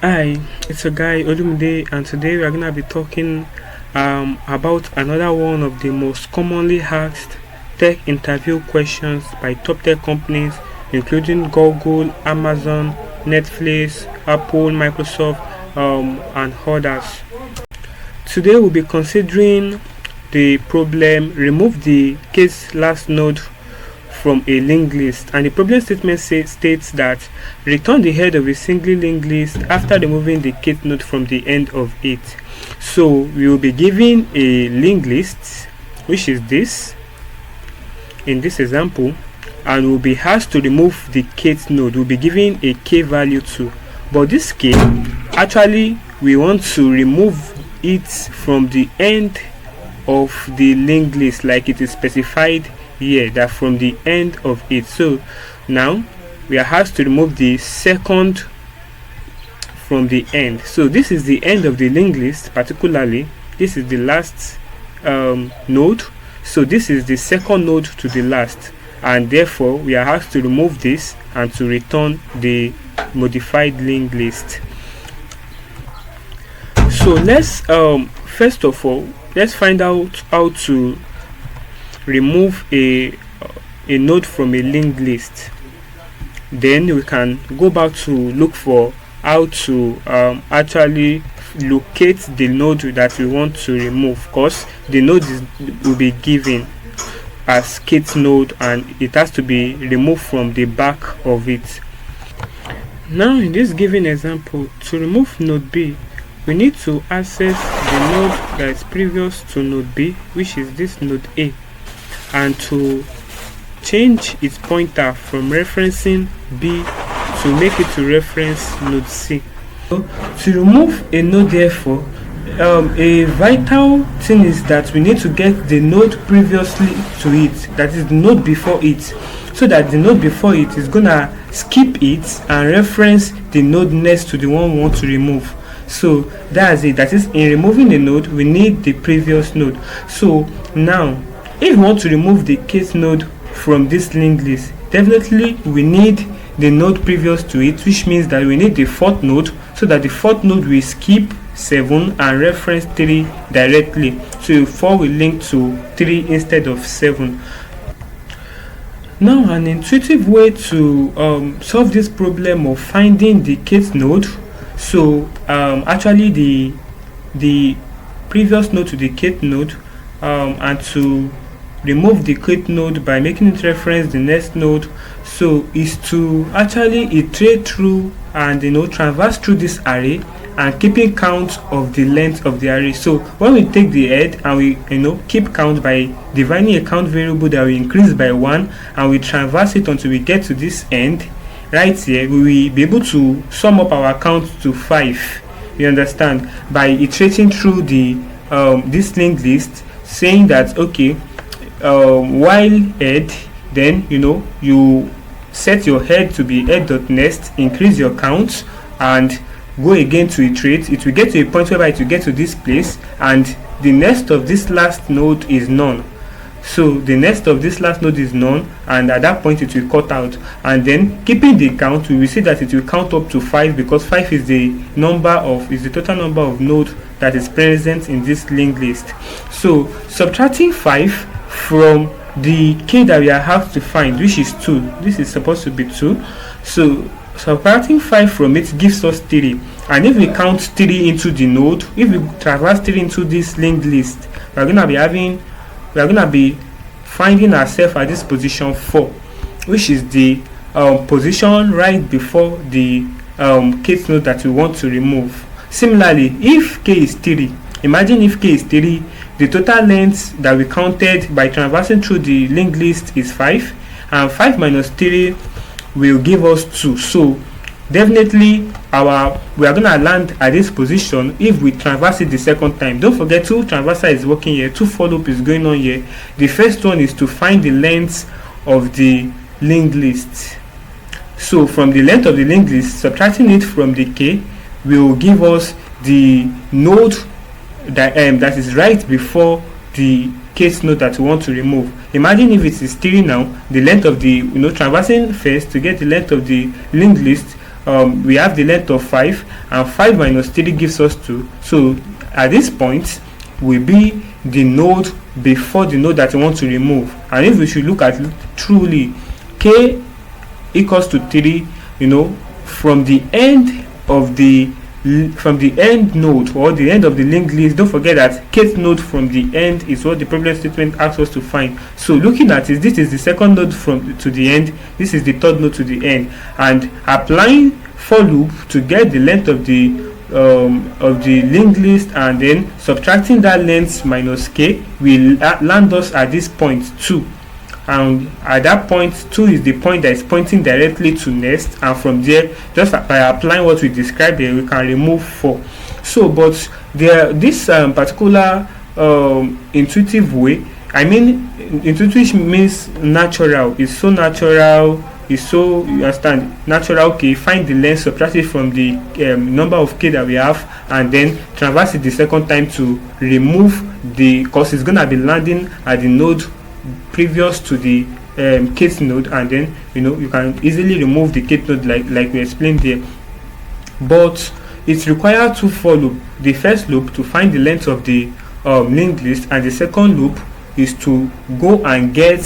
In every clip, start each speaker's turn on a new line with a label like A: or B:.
A: Hi, it's a guy Olumide, and today we are gonna be talking about another one of the most commonly asked tech interview questions by top tech companies, including Google, Amazon, Netflix, Apple, Microsoft, and others. Today we'll be considering the problem remove the case last node from a linked list, and the problem statement states that return the head of a single linked list after removing the kth node from the end of it. So we will be given a linked list, which is this in this example, and we'll be asked to remove the kth node. We'll be given a k value too, but this k, actually we want to remove it from the end of the linked list, like it is specified here, that from the end of it. So now we are asked to remove the second from the end. So this is the end of the linked list, particularly this is the last node, so this is the second node to the last, and therefore we are asked to remove this and to return the modified linked list. So let's first of all, let's find out how to remove a node from a linked list. Then we can go back to look for how to actually locate the node that we want to remove, because the node will be given as kth node and it has to be removed from the back of it. Now in this given example, to remove node B, we need to access the node that is previous to node B, which is this node A, and to change its pointer from referencing B to make it to reference node C. So to remove a node, therefore, a vital thing is that we need to get the node previously to it, that is the node before it, so that the node before it is gonna skip it and reference the node next to the one we want to remove. So that's it. That is, in removing the node, we need the previous node. So now, if we want to remove the kth node from this linked list, definitely we need the node previous to it, which means that we need the fourth node, so that the fourth node will skip 7 and reference 3 directly. So 4 will link to 3 instead of 7. Now, an intuitive way to solve this problem of finding the kth node, so actually the previous node to the kth node, and to remove the kth node by making it reference the next node, so is to actually iterate through and traverse through this array and keeping count of the length of the array. So when we take the head and we keep count by defining a count variable that will increase by 1, and we traverse it until we get to this end right here, we will be able to sum up our count to 5. You understand, by iterating through the this linked list, saying that okay, while head, then you set your head to be head.next, increase your count and go again to iterate. It will get to a point whereby it will get to this place and the next of this last node is none. So the next of this last node is none, and at that point it will cut out, and then keeping the count, we will see that it will count up to 5, because 5 is the total number of nodes that is present in this linked list. So subtracting 5 from the k that we are asked to find, which is 2, this is supposed to be 2, so subtracting 5 from it gives us 3. And if we count 3 into the node, if we traverse 3 into this linked list, we are gonna be finding ourselves at this position 4, which is the position right before the kth node that we want to remove. Similarly, if k is 3, imagine if k is 3, the total length that we counted by traversing through the linked list is 5, and 5 minus 3 will give us 2. So definitely we are gonna land at this position if we traverse it the second time. Don't forget, 2 traversal is working here, 2 for loop is going on here. The first one is to find the length of the linked list. So from the length of the linked list, subtracting it from the k will give us the node that is right before the kth node that we want to remove. Imagine if it is 3 now, the length of the traversing first to get the length of the linked list we have the length of 5, and 5 minus 3 gives us 2. So at this point will be the node before the node that we want to remove. And if we should look at truly, k equals to 3, from the end of the end node, or the end of the linked list. Don't forget that kth node from the end is what the problem statement asks us to find. So looking at it, this is the second node from to the end, this is the third node to the end, and applying for loop to get the length of the linked list, and then subtracting that length minus k will land us at this point 2. And at that point 2 is the point that is pointing directly to next, and from there, just by applying what we described there, we can remove 4. So but this particular intuitive way, I mean intuitive means natural, it's so natural, it's so, you understand, natural. Okay, find the length, subtract it from the number of k that we have, and then traverse it the second time to remove the, because it's gonna be landing at the node previous to the kth node, and then you can easily remove the kth node like we explained there. But it requires 2 for loop. The first loop to find the length of the linked list, and the second loop is to go and get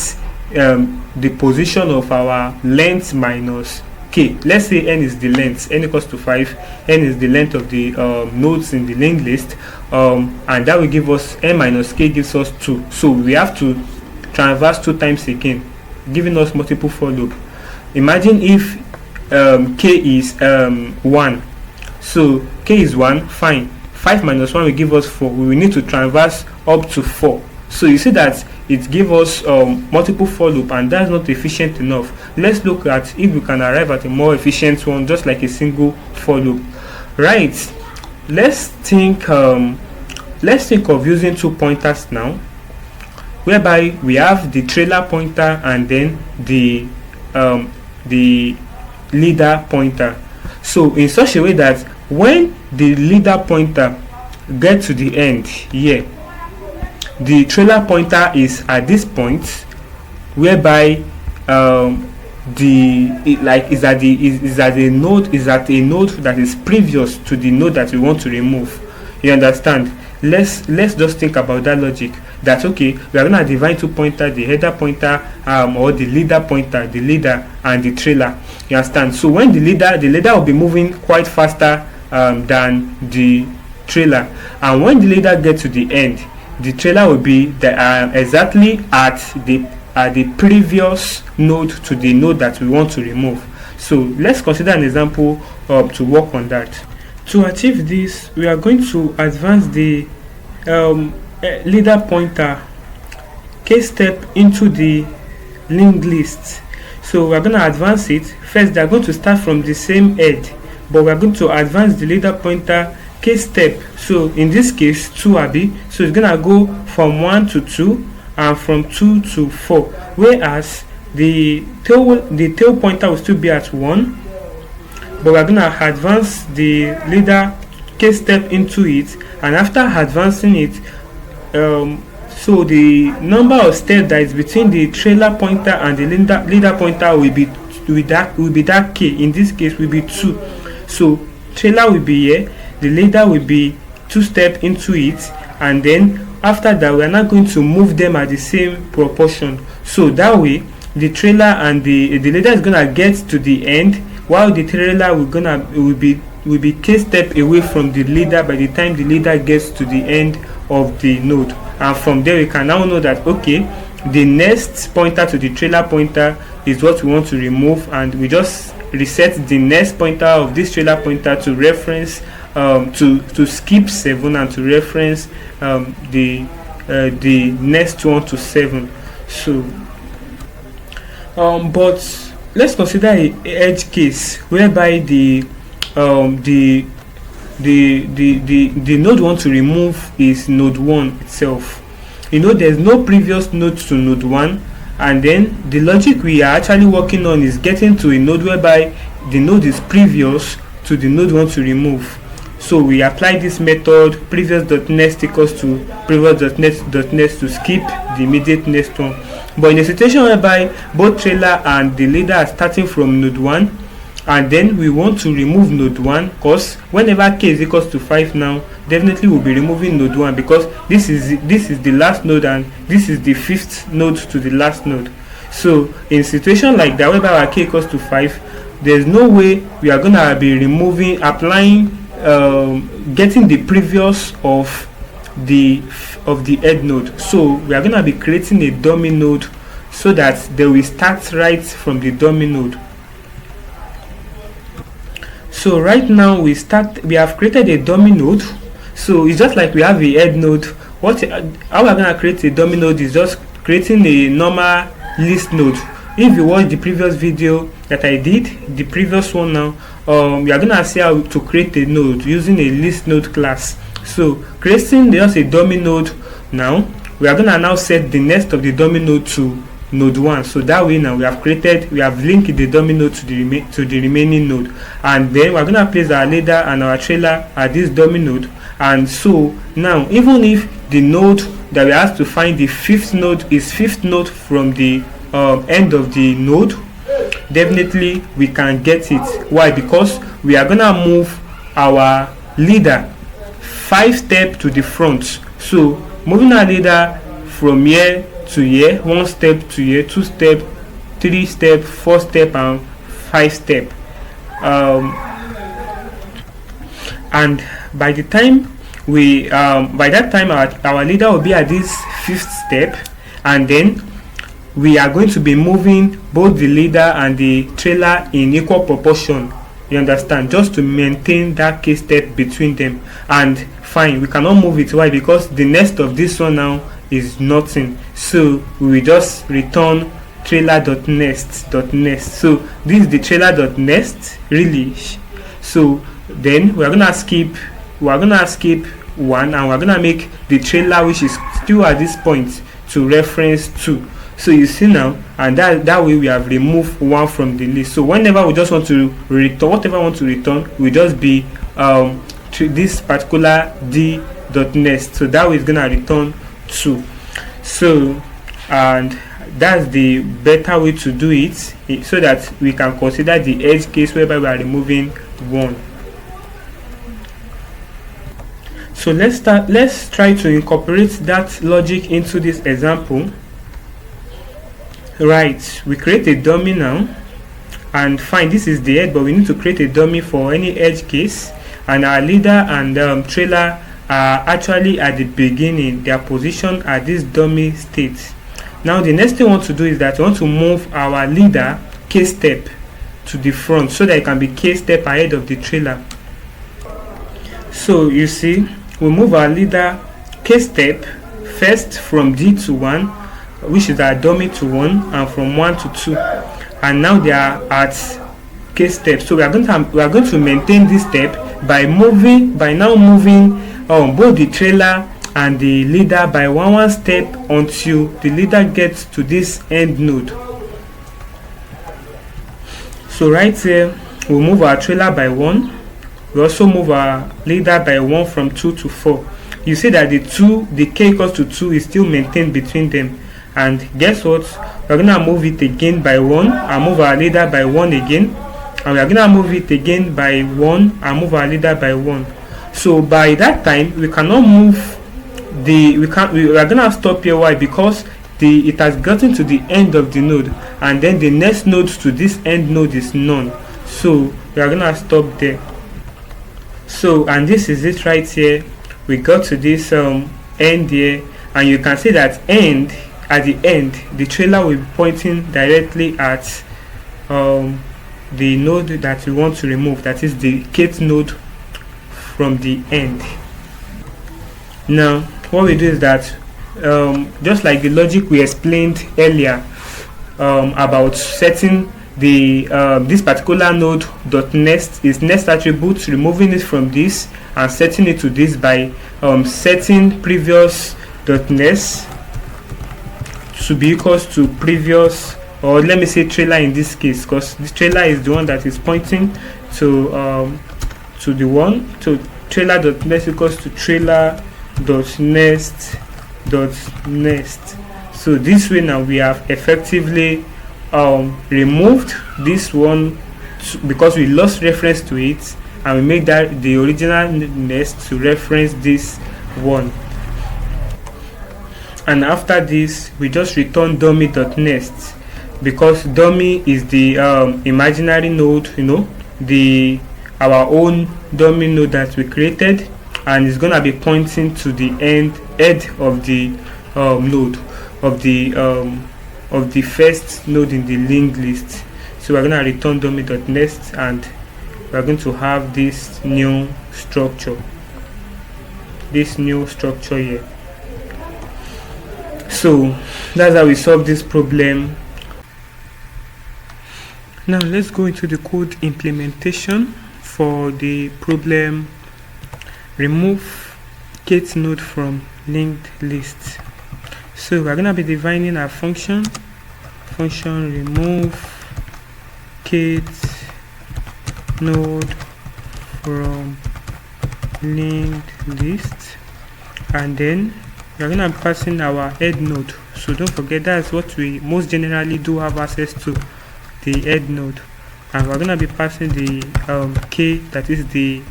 A: the position of our length minus k. Let's say n is the length, n equals to 5, n is the length of the nodes in the linked list, and that will give us n minus k gives us 2. So we have to traverse 2 times again, giving us multiple for loop. Imagine if k is 1, so k is 1, fine, 5 minus 1 will give us 4. We will need to traverse up to 4. So you see that it gives us multiple for loop, and that's not efficient enough. Let's look at if we can arrive at a more efficient one, just like a single for loop. Right, let's think of using 2 pointers now, whereby we have the trailer pointer and then the leader pointer. So in such a way that when the leader pointer gets to the end here, the trailer pointer is at this point, whereby is at a node that is previous to the node that we want to remove. You understand? Let's just think about that logic. That okay, we are gonna divide 2 pointers, the header pointer or the leader pointer, the leader and the trailer. You understand? So when the leader will be moving quite faster than the trailer, and when the leader gets to the end, the trailer will be exactly at the previous node to the node that we want to remove. So let's consider an example to work on that. To achieve this, we are going to advance the leader pointer k step into the linked list. So we are going to advance it. First, they are going to start from the same head, but we are going to advance the leader pointer k step. So in this case 2 abi, so it's gonna go from 1 to 2 and from 2 to 4, whereas the tail pointer will still be at 1, but we're gonna advance the leader k step into it, and after advancing it, so the number of steps that is between the trailer pointer and the leader pointer will be that k. In this case will be 2. So trailer will be here, the leader will be 2 steps into it, and then after that we are not going to move them at the same proportion. So that way the trailer and the leader is gonna get to the end, while the trailer will be k step away from the leader by the time the leader gets to the end of the node. And from there we can now know that okay, the next pointer to the trailer pointer is what we want to remove, and we just reset the next pointer of this trailer pointer to reference to skip 7 and to reference the next one to 7. So but let's consider a edge case whereby the node we want to remove is node 1 itself. There's no previous node to node 1, and then the logic we are actually working on is getting to a node whereby the node is previous to the node we want to remove. So we apply this method previous.next equals to previous.next to skip the immediate next one. But in a situation whereby both trailer and the leader are starting from node 1, and then we want to remove node 1, because whenever k is equals to 5 now, definitely we'll be removing node 1, because this is the last node and this is the 5th node to the last node. So in a situation like that, whereby our k equals to 5, there's no way we are going to be applying getting the previous of the head node. So we are going to be creating a dummy node so that they will start right from the dummy node. So right now we have created a dummy node. So it's just like we have a head node. How we're going to create a dummy node is just creating a normal list node. If you watch the previous video that I did, the previous one now, we are going to see how to create a node using a list node class. So creating just a dummy node, now we are going to now set the next of the dummy node to node 1. So that way now we have linked the dummy node to the remaining node, and then we're going to place our leader and our trailer at this dummy node. And so now, even if the node that we have to find the 5th node is 5th node from the end of the node, definitely we can get it. Why? Because we are gonna move our leader 5 steps to the front. So moving our leader from here to here, 1 step to here, 2 step, 3 step, 4 step, and 5 step. And by that time our leader will be at this 5th step, and then we are going to be moving both the leader and the trailer in equal proportion, you understand, just to maintain that k step between them. And fine, we cannot move it. Why? Because the next of this one now is nothing, so we will just return trailer.next. So this is the trailer.next really. So then we're gonna skip 1, and we're gonna make the trailer, which is still at this point, to reference 2. So you see now, and that way we have removed 1 from the list. So whenever we just want to return whatever we want to return, will just be to this particular d.next. So that way it's gonna return 2. So, and that's the better way to do it, so that we can consider the edge case whereby we are removing 1. So let's try to incorporate that logic into this example. Right, we create a dummy now, and fine, this is the head, but we need to create a dummy for any edge case, and our leader and trailer are actually at the beginning. Their position at this dummy state. Now the next thing we want to do is that we want to move our leader k step to the front, so that it can be k step ahead of the trailer. So you see, we move our leader k step first from d to 1, which is our dummy, to 1, and from 1 to 2, and now they are at k step. So we are going to maintain this step by now moving both the trailer and the leader by one step until the leader gets to this end node. So right here we'll move our trailer by 1. We also move our leader by 1 from 2 to 4. You see that the k equals to 2 is still maintained between them. And guess what? We're gonna move it again by 1 and move our leader by 1 again, and we're gonna move it again by 1 and move our leader by 1. So by that time we cannot move we are gonna stop here. Why? Because it has gotten to the end of the node, and then the next node to this end node is none. So we are gonna stop there. So, and this is it right here. We got to this end here, and you can see that at the end the trailer will be pointing directly at the node that we want to remove, that is the kth node from the end. Now what we do is that just like the logic we explained earlier about setting the this particular node dot next is next attribute, removing it from this and setting it to this by setting previous dot next to be equals to previous, or let me say trailer in this case, because this trailer is the one that is pointing to the one. So trailer dot next equals to trailer dot next dot next. So this way now we have effectively removed this 1, because we lost reference to it, and we make that the original nest to reference this one. And after this, we just return dummy.nest, because dummy is the imaginary node, the our own dummy node that we created, and it's gonna be pointing to the head of the node of the first node in the linked list. So we're gonna return dummy.nest, and we're going to have this new structure here. So that's how we solve this problem. Now let's go into the code implementation for the problem remove kate node from linked list. So we're gonna be defining our function remove kate node from linked list, and then we're gonna be passing our head node. So don't forget, that's what we most generally do have access to, the head node, and we're gonna be passing the k, that is the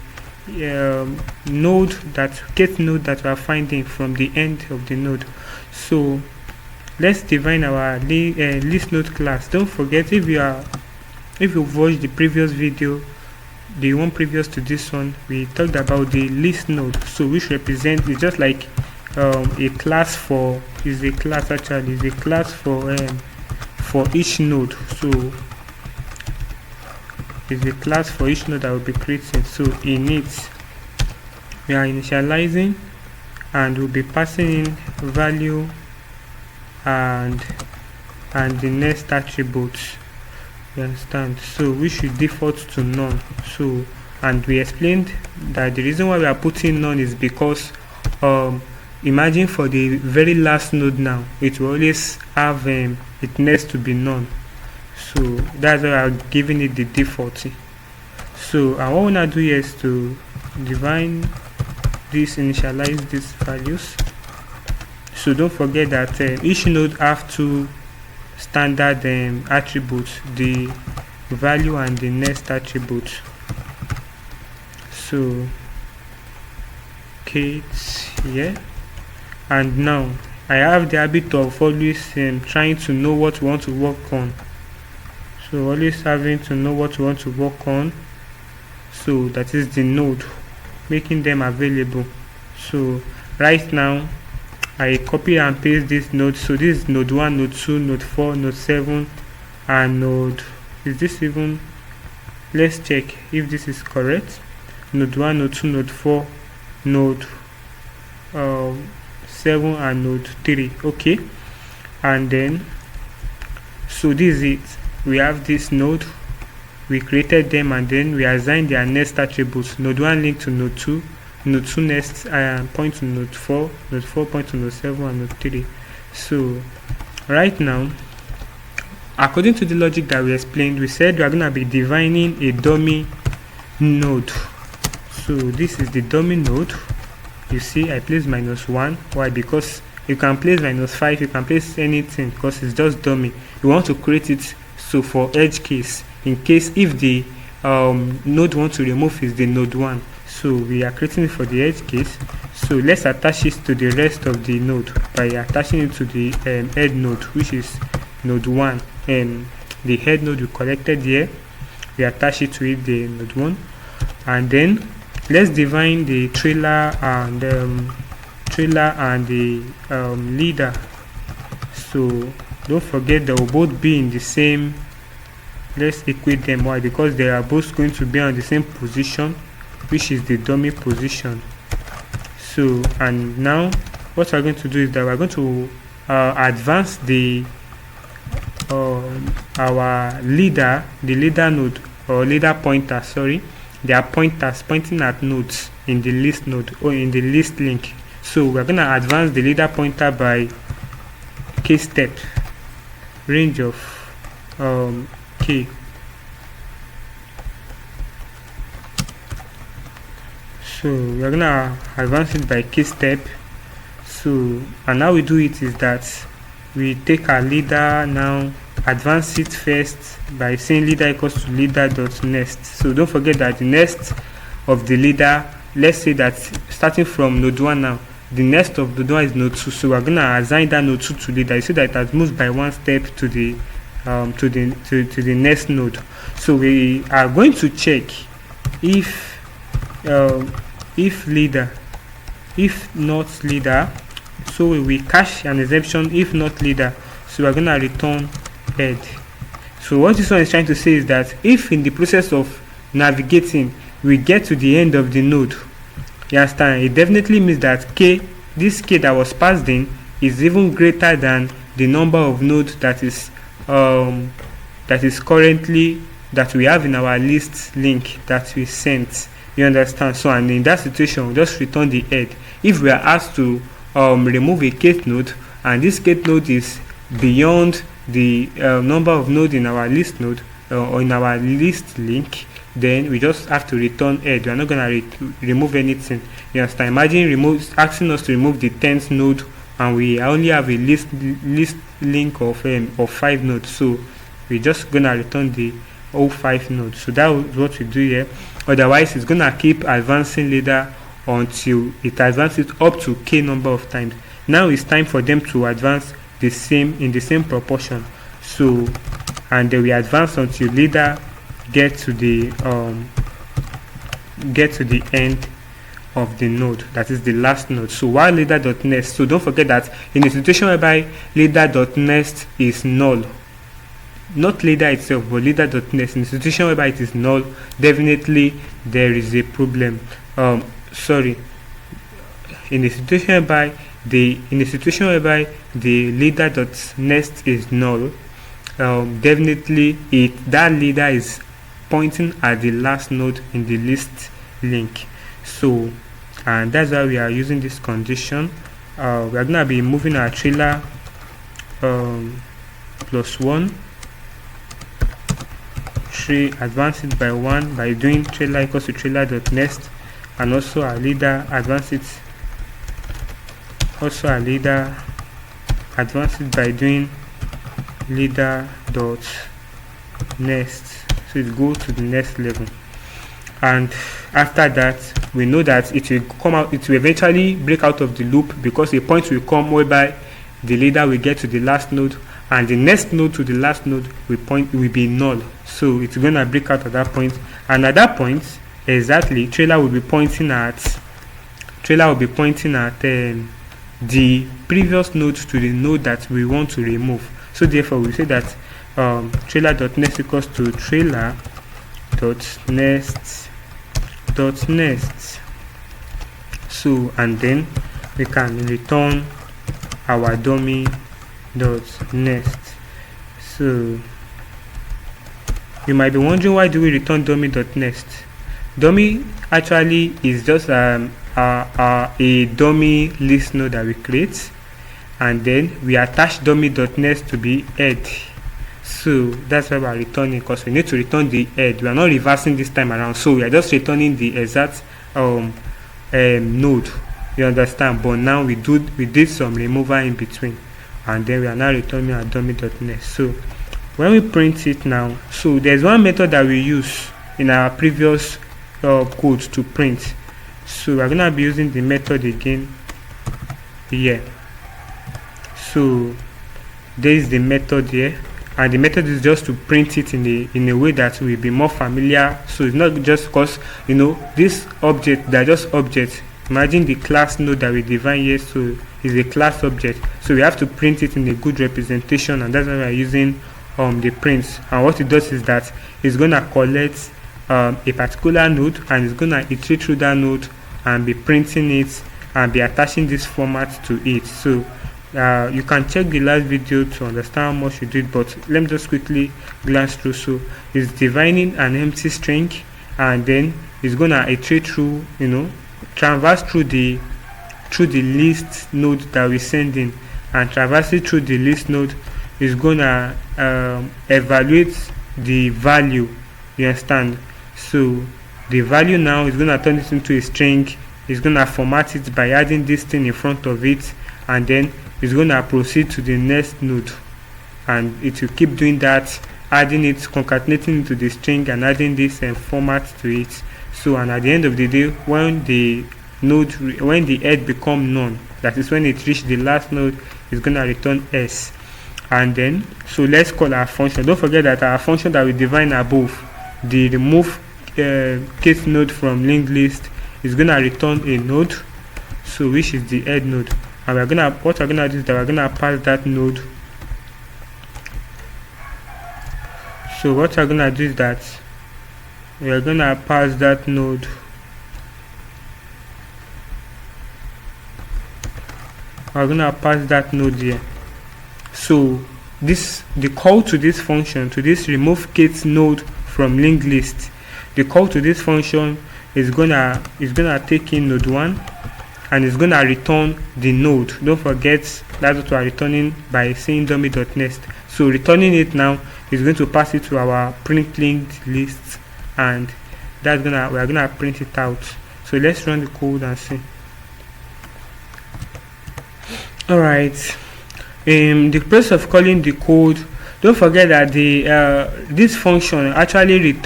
A: kate node that we are finding from the end of the node. So let's define our list node class. Don't forget, if you've watched the previous video, the one previous to this one, we talked about the list node, so which represents, is just like a class for each node. So is a class for each node that will be creating. So in it, we are initializing, and we'll be passing in value and the next attributes. You understand? So we should default to none. So, and we explained that the reason why we are putting none is because imagine for the very last node now, it will always have it needs to be none. So that's why I'm giving it the default. So what we want to do here is to define this, initialize these values. So don't forget that each node have two standard attributes, the value and the next attribute. So kate here, and now I have the habit of always trying to know what we want to work on. So always having to know what we want to work on, so that is the node, making them available. So right now I copy and paste this node. So this is node 1, node 2, node 4, node 7, and node, is this even, let's check if this is correct. Node 1, node 2, node 4, node 7, and node 3. Okay, and then so this is it. We have this node, we created them, and then we assign their next attributes. Node 1 link to node 2, node 2 next point to node 4, node 4 point to node 7, and node 3. So right now, according to the logic that we explained, we said we are going to be defining a dummy node. So this is the dummy node. You see, I place -1. Why? Because you can place -5, you can place anything, because it's just dummy. You want to create it so for edge case, in case if the node want to remove is the node 1. So we are creating it for the edge case. So let's attach it to the rest of the node by attaching it to the head node, which is node 1. And the head node we collected here, we attach it to it, the node 1. And then let's define the trailer and the leader. So don't forget, they will both be in the same, let's equate them. Why? Because they are both going to be on the same position, which is the dummy position. So, and now what we're going to do is that we're going to advance the our leader, the leader node, or leader pointer, sorry. They are pointers pointing at nodes in the list node or in the list link. So we're going to advance the leader pointer by k step, range of k. So we're going to advance it by k step. So, and how we do it is that we take our leader now, advance it first by saying leader equals to leader.next. So don't forget that the next of the leader, let's say that starting from node 1 now, the next of the node is node 2, so we're gonna assign that node 2 to leader. You see that it has moved by one step to the next node. So we are going to check if leader, if not leader, so we catch an exception if not leader, so we're gonna return head. So what this one is trying to say is that if in the process of navigating we get to the end of the node, you understand, it definitely means that this k that was passed in is even greater than the number of nodes that is currently that we have in our list link that we sent. You understand? So, and in that situation, we just return the head. If we are asked to remove a kth node, and this kth node is beyond the number of nodes in our list node or in our list link, then we just have to return head. We are not going to remove anything. You understand? Imagine asking us to remove the 10th node, and we only have a list link of 5 nodes. So we're just going to return the all 5 nodes. So that is what we do here. Otherwise, it's going to keep advancing leader until it advances up to k number of times. Now it's time for them to advance in the same proportion. So, and then we advance until leader get to the end of the node, that is the last node. So while leader.next, so don't forget that in a situation whereby leader.next is null, not leader itself but leader.next, in a situation whereby it is null, definitely there is a problem. In a situation whereby the leader.next is null, definitely that leader is pointing at the last node in the list link. So, and that's why we are using this condition. We are gonna be moving our trailer +1, advance it by 1 by doing trailer equals to trailer.next, and also our leader advance it by doing leader.next, so it goes to the next level. And after that, we know that it will eventually break out of the loop, because a point will come whereby the leader will get to the last node, and the next node to the last node will be null. So it's going to break out at that point, and at that point exactly trailer will be pointing at the previous node to the node that we want to remove. So therefore we say that trailer.next equals to trailer.next. So, and then we can return our dummy.next. So you might be wondering, why do we return dummy.next? Dummy actually is just a dummy list node that we create, and then we attach dummy.next to be head. So that's why we are returning, because we need to return the head. We are not reversing this time around, so we are just returning the exact node. You understand? But now we did some removal in between, and then we are now returning our dummy.next. So when we print it now, so there's one method that we use in our previous code to print. So we're gonna be using the method again here. So there is the method here, and the method is just to print it in a way that will be more familiar. So it's not just because this object, they're just objects. Imagine the class node that we define here, so is a class object, so we have to print it in a good representation, and that's why we are using the prints. And what it does is that it's gonna collect a particular node, and it's gonna iterate through that node and be printing it and be attaching this format to it. So you can check the last video to understand how much you did, but let me just quickly glance through. So it's defining an empty string, and then it's gonna iterate through, traverse through the list node that we send in, and traversing through the list node is gonna evaluate the value. You understand? So the value now is gonna turn it into a string. It's gonna format it by adding this thing in front of it, and then it's gonna proceed to the next node, and it will keep doing that, adding it, concatenating it to the string and adding this format to it. So, and at the end of the day, when the head become none, that is when it reach the last node, it's gonna return s. And then, so let's call our function. Don't forget that our function that we define above, the remove case node from linked list, is gonna return a node, so which is the head node. And what we're gonna do is that we're gonna pass that node. So what we're gonna do is that we're gonna pass that node. We're gonna pass that node here. So the call to this function, to this remove case node from linked list, the call to this function is gonna take in node 1 and it's gonna return the node. Don't forget that's what we are returning by saying dummy.next. So returning it now is going to pass it to our print linked list, and we're gonna print it out. So let's run the code and see. Alright, the process of calling the code, don't forget that this function actually it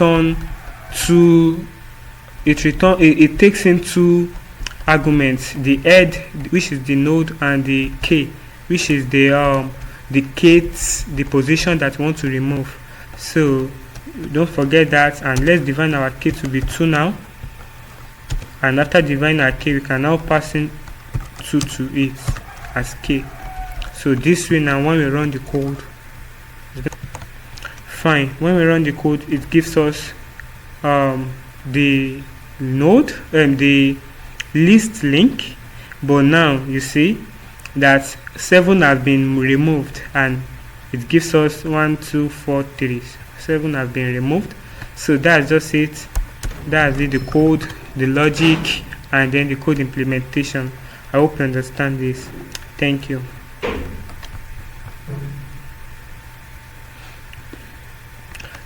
A: takes in two arguments, the head, which is the node, and the k, which is the position that we want to remove. So don't forget that, and let's define our k to be 2 now, and after defining our k, we can now pass in 2 to it as k. So this way now, when we run the code, fine, when we run the code, it gives us the node and the list link, but now you see that 7 has been removed and it gives us 1 2 4 3. 7 has been removed. So that's just it. That's it, the code, the logic, and then the code implementation. I hope you understand this. Thank you.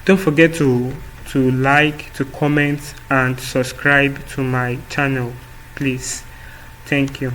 A: Don't forget to like, to comment, and subscribe to my channel, please. Thank you.